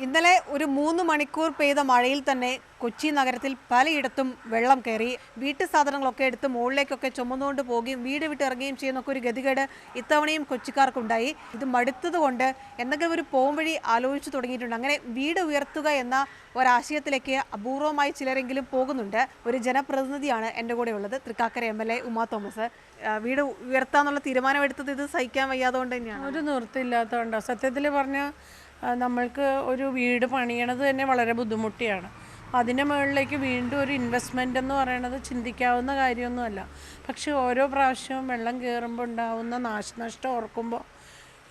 ഇന്നലെ ഒരു 3 മണിക്കൂർ പെയ്ത മഴയിൽ തന്നെ കൊച്ചി നഗരത്തിൽ പലയിടത്തും വെള്ളം കയറി. വീട്ടു സാധനങ്ങളൊക്കെ എടുത്ത് മുകളിലേക്കൊക്കെ ചുമന്നുകൊണ്ട് പോവുകയും വീട് വിട്ടിറങ്ങുകയും ചെയ്യുന്നൊക്കെ ഒരു ഗതികേട് ഇത്തവണയും കൊച്ചിക്കാർക്കുണ്ടായി. ഇത് മടുത്തതുകൊണ്ട് എന്തെങ്കിലും ഒരു പോംവഴി ആലോചിച്ചു തുടങ്ങിയിട്ടുണ്ട്. അങ്ങനെ വീട് ഉയർത്തുക എന്ന ഒരാശയത്തിലേക്ക് അപൂർവമായി ചിലരെങ്കിലും പോകുന്നുണ്ട്. ഒരു ജനപ്രതിനിധിയാണ് എൻ്റെ കൂടെ ഉള്ളത്, തൃക്കാക്കര MLA ഉമാ തോമസ്. വീട് ഉയർത്താന്നുള്ള തീരുമാനമെടുത്തത് ഇത് സഹിക്കാൻ വയ്യാതുകൊണ്ട് തന്നെയാണ്. ഒരു നിവൃത്തിയില്ലാത്തതുകൊണ്ടാണ്. സത്യത്തിൽ പറഞ്ഞാൽ നമ്മൾക്ക് ഒരു വീട് പണിയണത് തന്നെ വളരെ ബുദ്ധിമുട്ടിയാണ്. അതിൻ്റെ മുകളിലേക്ക് വീണ്ടും ഒരു ഇൻവെസ്റ്റ്മെൻ്റ് എന്ന് പറയുന്നത് ചിന്തിക്കാവുന്ന കാര്യമൊന്നുമല്ല. പക്ഷെ ഓരോ പ്രാവശ്യവും വെള്ളം കയറുമ്പോൾ ഉണ്ടാകുന്ന നാശനഷ്ടം ഓർക്കുമ്പോൾ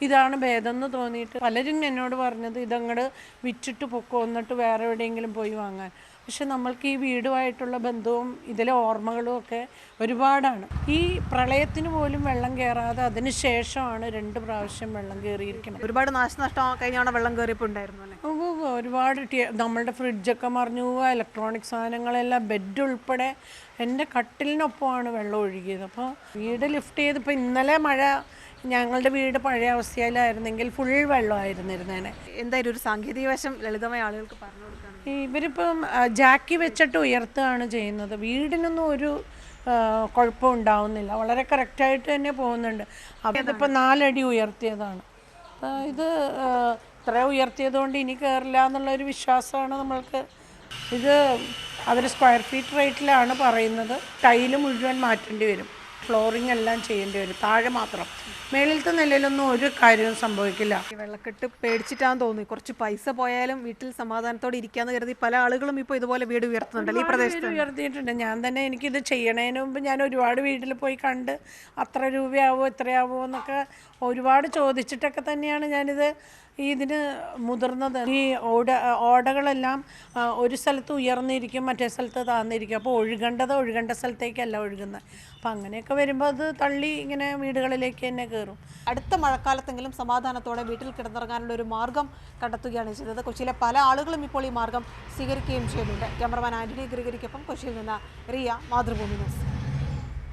ഇതാണ് ഭേദം എന്ന് തോന്നിയിട്ട് പലരും എന്നോട് പറഞ്ഞത് ഇതങ്ങോട്ട് വിറ്റിട്ട് പൊക്കോ, എന്നിട്ട് വേറെ എവിടെയെങ്കിലും പോയി വാങ്ങാൻ. പക്ഷെ നമ്മൾക്ക് ഈ വീടുമായിട്ടുള്ള ബന്ധവും ഇതിലെ ഓർമ്മകളും ഒക്കെ ഒരുപാടാണ്. ഈ പ്രളയത്തിന് പോലും വെള്ളം കയറാതെ അതിന് ശേഷമാണ് 2 പ്രാവശ്യം വെള്ളം കയറിയിരിക്കുന്നത്. ഒരുപാട് നാശനഷ്ടം കഴിഞ്ഞാണ് വെള്ളം കയറിയപ്പോൾ ഉണ്ടായിരുന്നു അല്ലേ? ഒരുപാട് നമ്മളുടെ ഫ്രിഡ്ജൊക്കെ മറിഞ്ഞു പോവുക, ഇലക്ട്രോണിക് സാധനങ്ങളെല്ലാം, ബെഡ് ഉൾപ്പെടെ. എൻ്റെ കട്ടിലിനൊപ്പമാണ് വെള്ളം ഒഴുകിയത്. അപ്പോൾ വീട് ലിഫ്റ്റ് ചെയ്ത് ഇപ്പോൾ ഇന്നലെ മഴ ഞങ്ങളുടെ വീട് പഴയ അവസ്ഥയിലായിരുന്നെങ്കിൽ ഫുൾ വെള്ളമായിരുന്നിരുന്നേനെ. എന്തായാലും ഒരു സാങ്കേതിക വശം ലളിതമായ ആളുകൾക്ക് പറഞ്ഞു കൊടുക്കാൻ ഇവരിപ്പം ജാക്കി വെച്ചിട്ട് ഉയർത്തുകയാണ് ചെയ്യുന്നത്. വീടിനൊന്നും ഒരു കുഴപ്പം ഉണ്ടാവുന്നില്ല, വളരെ കറക്റ്റായിട്ട് തന്നെ പോകുന്നുണ്ട്. അപ്പോൾ ഇതിപ്പോൾ 4 അടി ഉയർത്തിയതാണ്. ഇത് ഇത്ര ഉയർത്തിയതുകൊണ്ട് ഇനി കയറില്ല എന്നുള്ളൊരു വിശ്വാസമാണ് നമ്മൾക്ക്. ഇത് അവർ സ്ക്വയർ ഫീറ്റ് റേറ്റിലാണ് പറയുന്നത്. ടൈല് മുഴുവൻ മാറ്റേണ്ടി വരും, ഫ്ലോറിംഗ് എല്ലാം ചെയ്യേണ്ടി വരും, താഴെ മാത്രം. മേളിലത്തെ നിലയിലൊന്നും ഒരു കാര്യവും സംഭവിക്കില്ല. വെള്ളക്കെട്ട് പേടിച്ചിട്ടാന്ന് തോന്നി. കുറച്ച് പൈസ പോയാലും വീട്ടിൽ സമാധാനത്തോടെ ഇരിക്കാന്ന് കരുതി പല ആളുകളും ഇപ്പോൾ ഇതുപോലെ വീട് ഉയർത്തുന്നുണ്ടല്ലോ ഈ പ്രദേശത്ത്. ഉയർത്തിയിട്ടുണ്ട്. ഞാൻ തന്നെ എനിക്കിത് ചെയ്യണതിന് മുമ്പ് ഞാൻ ഒരുപാട് വീട്ടിൽ പോയി കണ്ട് അത്ര രൂപയാവോ എത്രയാവോ എന്നൊക്കെ ഒരുപാട് ചോദിച്ചിട്ടൊക്കെ തന്നെയാണ് ഞാനിത് ഇതിന് മുതിർന്നത്. ഈ ഓടകളെല്ലാം ഒരു സ്ഥലത്ത് ഉയർന്നിരിക്കും, മറ്റേ സ്ഥലത്ത് താഴ്ന്നിരിക്കും. അപ്പോൾ ഒഴുകേണ്ട സ്ഥലത്തേക്കല്ല ഒഴുകുന്നത്. അപ്പം അങ്ങനെയൊക്കെ വരുമ്പോൾ അത് തള്ളി ഇങ്ങനെ വീടുകളിലേക്ക് തന്നെ കയറും. അടുത്ത മഴക്കാലത്തെങ്കിലും സമാധാനത്തോടെ വീട്ടിൽ കിടന്നിറങ്ങാനുള്ള ഒരു മാർഗം കണ്ടെത്തുകയാണ് ചെയ്തത്. കൊച്ചിയിലെ പല ആളുകളും ഇപ്പോൾ ഈ മാർഗം സ്വീകരിക്കുകയും ചെയ്യുന്നുണ്ട്. ക്യാമറമാൻ ആന്റണി ഗ്രിഗരിക്കൊപ്പം കൊച്ചിയിൽ നിന്ന് റിയ, മാതൃഭൂമി ന്യൂസ്.